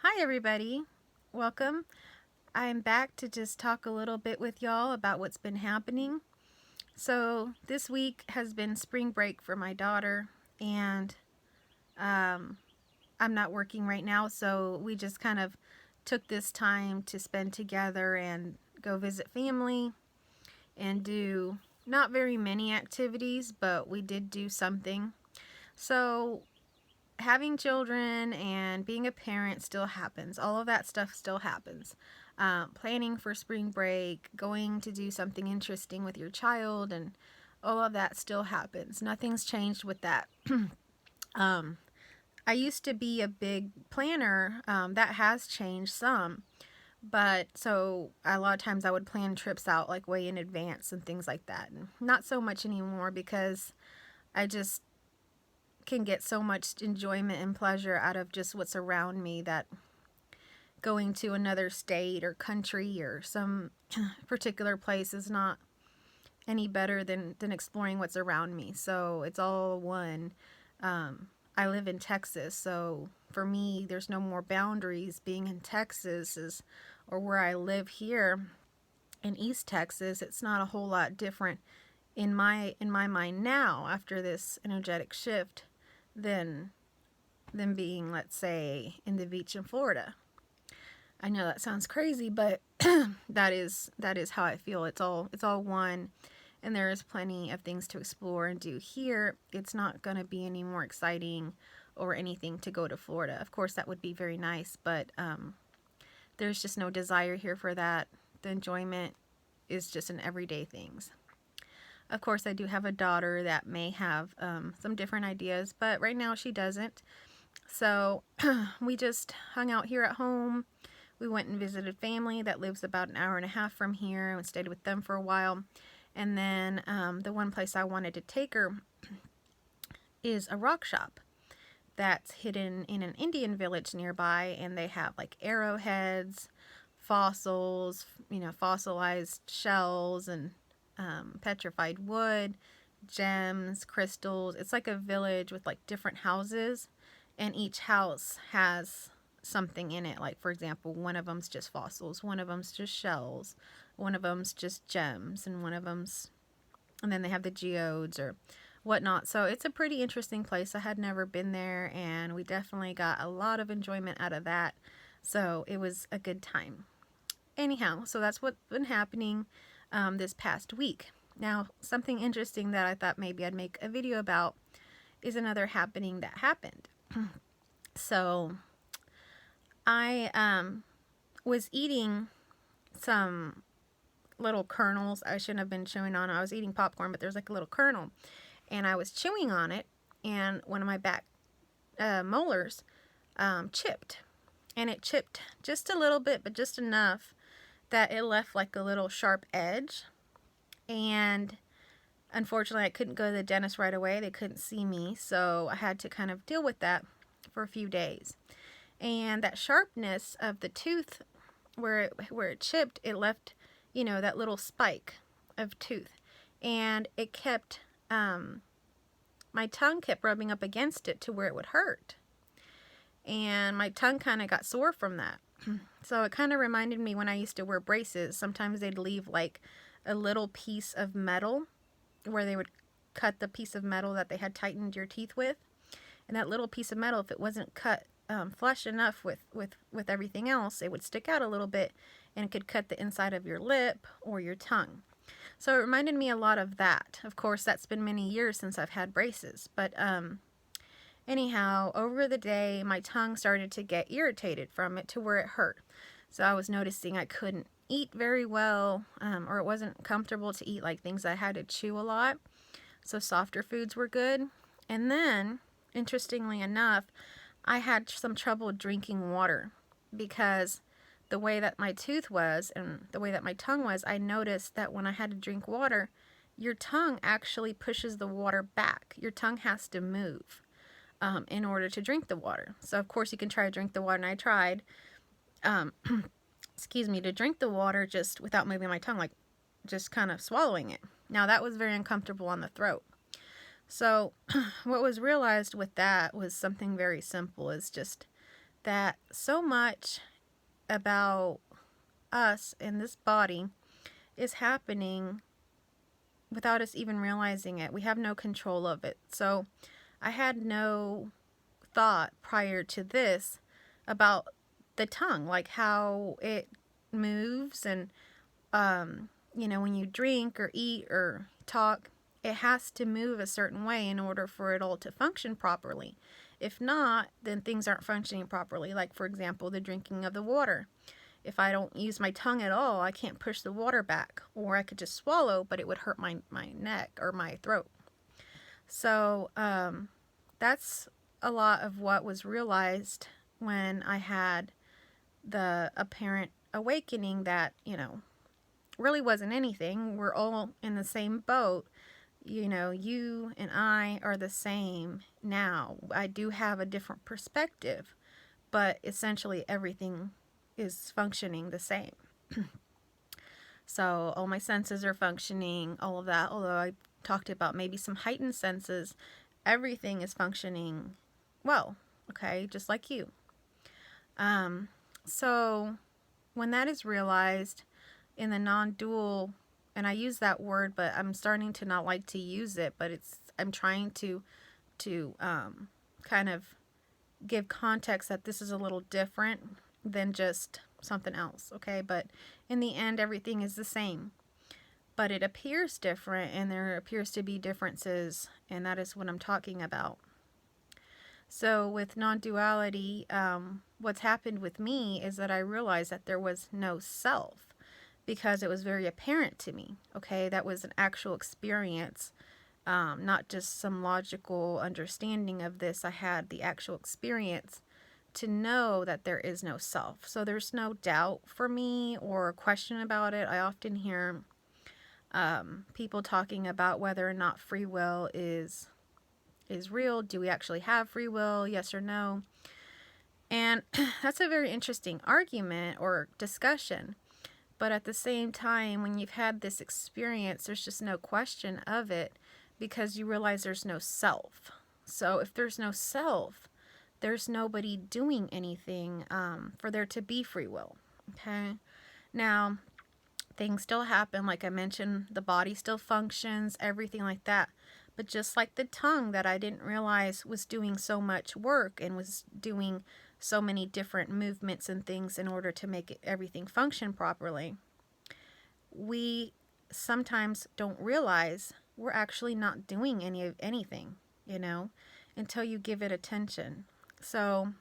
Hi everybody, welcome. I'm back to just talk a little bit with y'all about what's been happening. So this week has been spring break for my daughter, and I'm not working right now, so we just kind of took this time to spend together and go visit family and do not very many activities, but we did do something. So having children and being a parent still happens. All of that stuff still happens. Planning for spring break, going to do something interesting with your child, and all of that still happens. Nothing's changed with that. I used to be a big planner. That has changed some. But so a lot of times I would plan trips out like way in advance and things like that. And not so much anymore because I just can get so much enjoyment and pleasure out of just what's around me that going to another state or country or some particular place is not any better than exploring what's around me. So it's all one. I live in Texas, so for me there's no more boundaries. Being in Texas or where I live here in East Texas, it's not a whole lot different in my mind now after this energetic shift than being, let's say, in the beach in Florida. I know that sounds crazy, but that is how I feel. It's all one, and there is plenty of things to explore and do here. It's not going to be any more exciting or anything to go to Florida. Of course, that would be very nice, but there's just no desire here for that. The enjoyment is just in everyday things. Of course, I do have a daughter that may have some different ideas, but right now she doesn't. So we just hung out here at home. We went and visited family that lives about an hour and a half from here and stayed with them for a while. And then the one place I wanted to take her is a rock shop that's hidden in an Indian village nearby, and they have like arrowheads, fossils, fossilized shells, and petrified wood, gems, crystals. It's like a village with like different houses, and each house has something in it. Like, for example, one of them's just fossils, one of them's just shells, one of them's just gems, and then they have the geodes or whatnot. So it's a pretty interesting place. I had never been there, and we definitely got a lot of enjoyment out of that. So it was a good time. Anyhow, so that's what's been happening this past week. Now, something interesting that I thought maybe I'd make a video about is another happening that happened. So I was eating some little kernels. I shouldn't have been chewing on it. I was eating popcorn, but there's like a little kernel, and I was chewing on it, and one of my back molars chipped, and it chipped just a little bit, but just enough that it left like a little sharp edge. And unfortunately I couldn't go to the dentist right away. They couldn't see me, so I had to kind of deal with that for a few days. And that sharpness of the tooth where it chipped, it left, that little spike of tooth, and it kept my tongue kept rubbing up against it to where it would hurt, and my tongue kind of got sore from that. So it kind of reminded me when I used to wear braces. Sometimes they'd leave like a little piece of metal where they would cut the piece of metal that they had tightened your teeth with. And that little piece of metal, if it wasn't cut flush enough with everything else, it would stick out a little bit, and it could cut the inside of your lip or your tongue. So it reminded me a lot of that. Of course, that's been many years since I've had braces. But anyhow, over the day, my tongue started to get irritated from it to where it hurt. So I was noticing I couldn't eat very well, or it wasn't comfortable to eat like things I had to chew a lot. So softer foods were good. And then, interestingly enough, I had some trouble drinking water because the way that my tooth was and the way that my tongue was, I noticed that when I had to drink water, your tongue actually pushes the water back. Your tongue has to move in order to drink the water. So of course you can try to drink the water, and I tried to drink the water just without moving my tongue, like just kind of swallowing it. Now that was very uncomfortable on the throat. So what was realized with that was something very simple, is just that so much about us in this body is happening without us even realizing it. We have no control of it. So I had no thought prior to this about the tongue, like how it moves, and when you drink or eat or talk, it has to move a certain way in order for it all to function properly. If not, then things aren't functioning properly. Like, for example, the drinking of the water. If I don't use my tongue at all, I can't push the water back. Or I could just swallow, but it would hurt my neck or my throat. So that's a lot of what was realized when I had the apparent awakening that, really wasn't anything. We're all in the same boat. You and I are the same now. I do have a different perspective, but essentially everything is functioning the same. So all my senses are functioning, all of that. Although I talked about maybe some heightened senses, everything is functioning well, okay, just like you. So when that is realized in the non-dual, and I use that word, but I'm starting to not like to use it, but I'm trying to kind of give context that this is a little different than just something else, okay? But in the end, everything is the same. But it appears different, and there appears to be differences, and that is what I'm talking about. So with non-duality, what's happened with me is that I realized that there was no self, because it was very apparent to me, okay? That was an actual experience, not just some logical understanding of this. I had the actual experience to know that there is no self. So there's no doubt for me or question about it. I often hear people talking about whether or not free will is real. Do we actually have free will? Yes or no? And that's a very interesting argument or discussion. But at the same time, when you've had this experience, there's just no question of it, because you realize there's no self. So if there's no self, there's nobody doing anything for there to be free will. Okay? Now, things still happen. Like I mentioned, the body still functions, everything like that. But just like the tongue that I didn't realize was doing so much work and was doing so many different movements and things in order to make everything function properly, we sometimes don't realize we're actually not doing anything, until you give it attention. So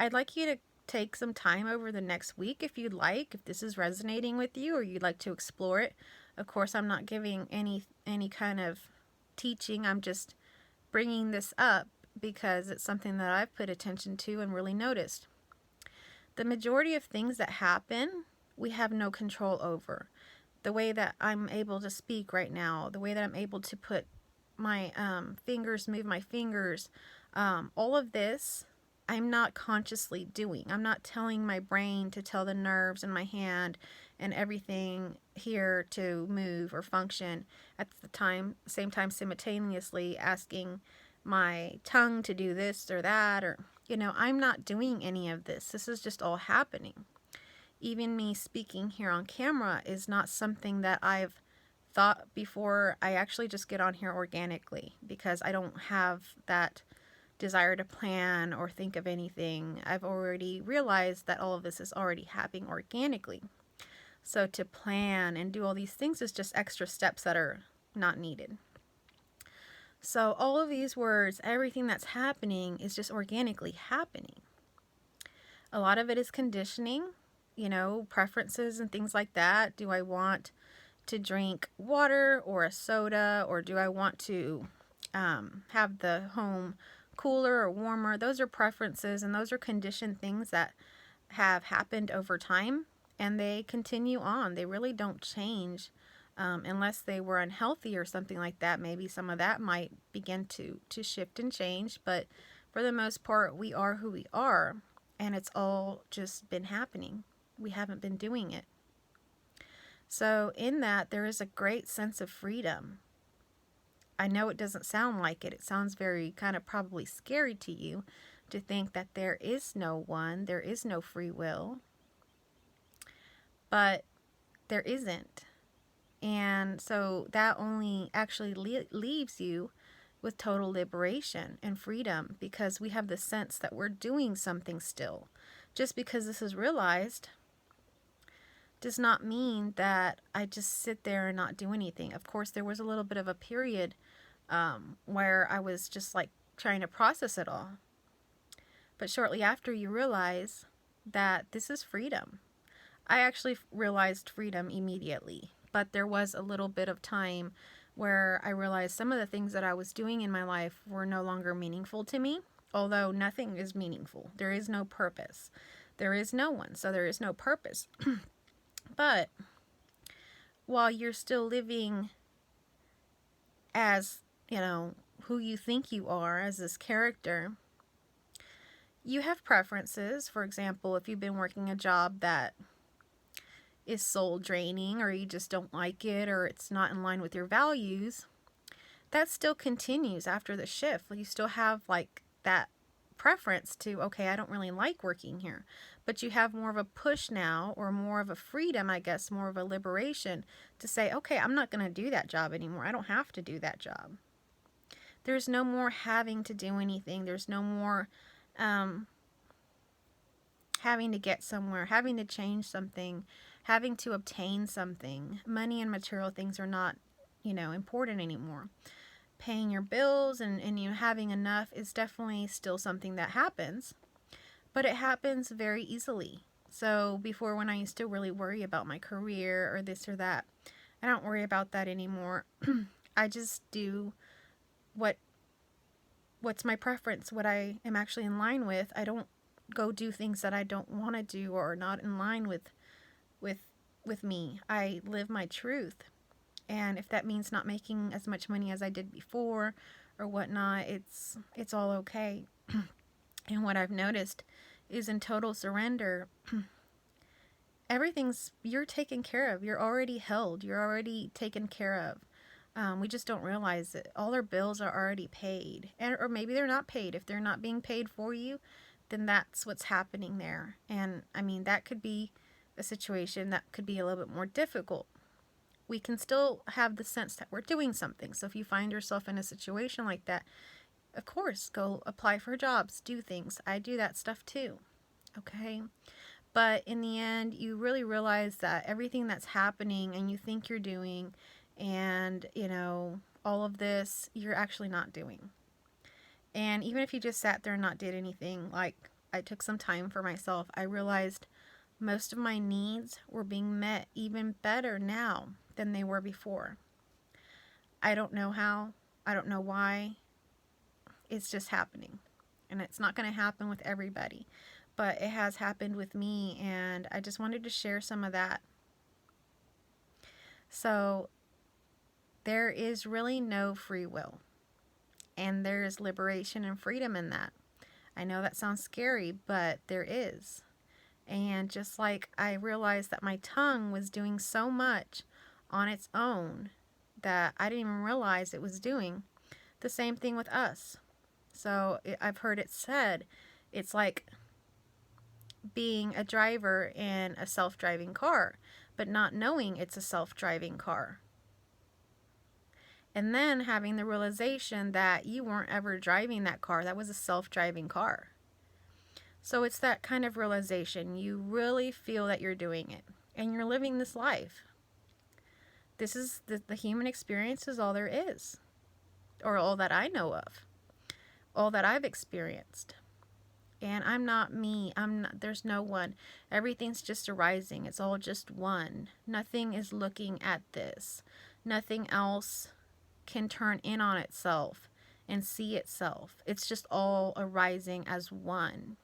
I'd like you to take some time over the next week if you'd like, if this is resonating with you or you'd like to explore it. Of course, I'm not giving any kind of teaching. I'm just bringing this up because it's something that I've put attention to and really noticed. The majority of things that happen, we have no control over. The way that I'm able to speak right now, the way that I'm able to put my fingers, move my fingers, all of this, I'm not consciously doing. I'm not telling my brain to tell the nerves in my hand and everything here to move or function at the same time simultaneously asking my tongue to do this or that, or I'm not doing any of this. This is just all happening. Even me speaking here on camera is not something that I've thought before. I actually just get on here organically because I don't have that desire to plan or think of anything. I've already realized that all of this is already happening organically. So to plan and do all these things is just extra steps that are not needed. So all of these words, everything that's happening is just organically happening. A lot of it is conditioning, preferences and things like that. Do I want to drink water or a soda, or do I want to have the home cooler or warmer? Those are preferences, and those are conditioned things that have happened over time, and they continue on. They really don't change unless they were unhealthy or something like that. Maybe some of that might begin to shift and change, but for the most part, we are who we are, and it's all just been happening. We haven't been doing it. So in that, there is a great sense of freedom. I know it doesn't sound like it. It sounds very kind of probably scary to you to think that there is no one, there is no free will, but there isn't. And so that only actually leaves you with total liberation and freedom, because we have the sense that we're doing something still. Just because this is realized does not mean that I just sit there and not do anything. Of course, there was a little bit of a period where I was just like trying to process it all. But shortly after, you realize that this is freedom. I actually realized freedom immediately, but there was a little bit of time where I realized some of the things that I was doing in my life were no longer meaningful to me, although nothing is meaningful. There is no purpose. There is no one, so there is no purpose. But while you're still living as, who you think you are, as this character, you have preferences. For example, if you've been working a job that is soul draining, or you just don't like it, or it's not in line with your values, that still continues after the shift. You still have like that preference to, okay, I don't really like working here, but you have more of a push now, or more of a freedom, I guess, more of a liberation to say, okay, I'm not going to do that job anymore. I don't have to do that job. There's no more having to do anything. There's no more having to get somewhere, having to change something, having to obtain something. Money and material things are not, important anymore. Paying your bills and having enough is definitely still something that happens, but it happens very easily. So before, when I used to really worry about my career or this or that, I don't worry about that anymore. I just do what's my preference, what I am actually in line with. I don't go do things that I don't want to do or are not in line with me. I live my truth. And if that means not making as much money as I did before or whatnot, it's all okay. And what I've noticed is, in total surrender, you're taken care of. You're already held. You're already taken care of. We just don't realize it. All our bills are already paid. Or maybe they're not paid. If they're not being paid for you, then that's what's happening there. And that could be a situation that could be a little bit more difficult. We can still have the sense that we're doing something. So if you find yourself in a situation like that, of course, go apply for jobs, do things. I do that stuff too. Okay? But in the end, you really realize that everything that's happening and you think you're doing, and, all of this, you're actually not doing. And even if you just sat there and not did anything, like I took some time for myself, I realized most of my needs were being met even better now than they were before. I don't know how. I don't know why. It's just happening. And it's not going to happen with everybody. But it has happened with me, and I just wanted to share some of that. So there is really no free will. And there is liberation and freedom in that. I know that sounds scary, but there is. And just like I realized that my tongue was doing so much on its own that I didn't even realize it was doing, the same thing with us. So I've heard it said, it's like being a driver in a self-driving car, but not knowing it's a self-driving car. And then having the realization that you weren't ever driving that car. That was a self-driving car. So it's that kind of realization. You really feel that you're doing it. And you're living this life. This is the human experience is all there is. Or all that I know of. All that I've experienced. And I'm not me. There's no one. Everything's just arising. It's all just one. Nothing is looking at this. Nothing else can turn in on itself and see itself. It's just all arising as one.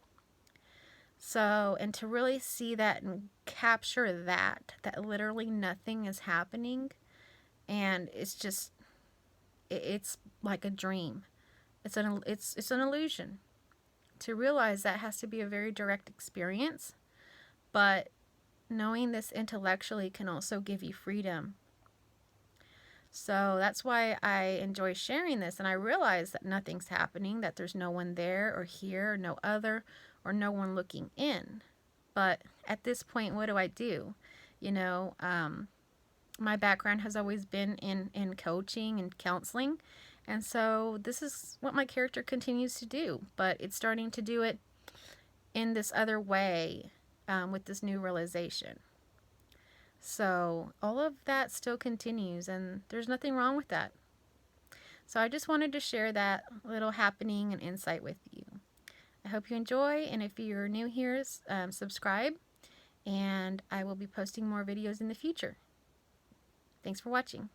So, and to really see that and capture that literally nothing is happening, and it's like a dream. It's an illusion. To realize that has to be a very direct experience, but knowing this intellectually can also give you freedom. So that's why I enjoy sharing this. And I realize that nothing's happening, that there's no one there or here, or no other, or no one looking in. But at this point, what do? You know, my background has always been in coaching and counseling. And so this is what my character continues to do. But it's starting to do it in this other way, with this new realization. So all of that still continues, and there's nothing wrong with that. So I just wanted to share that little happening and insight with you. I hope you enjoy, and if you're new here, subscribe, and I will be posting more videos in the future. Thanks for watching.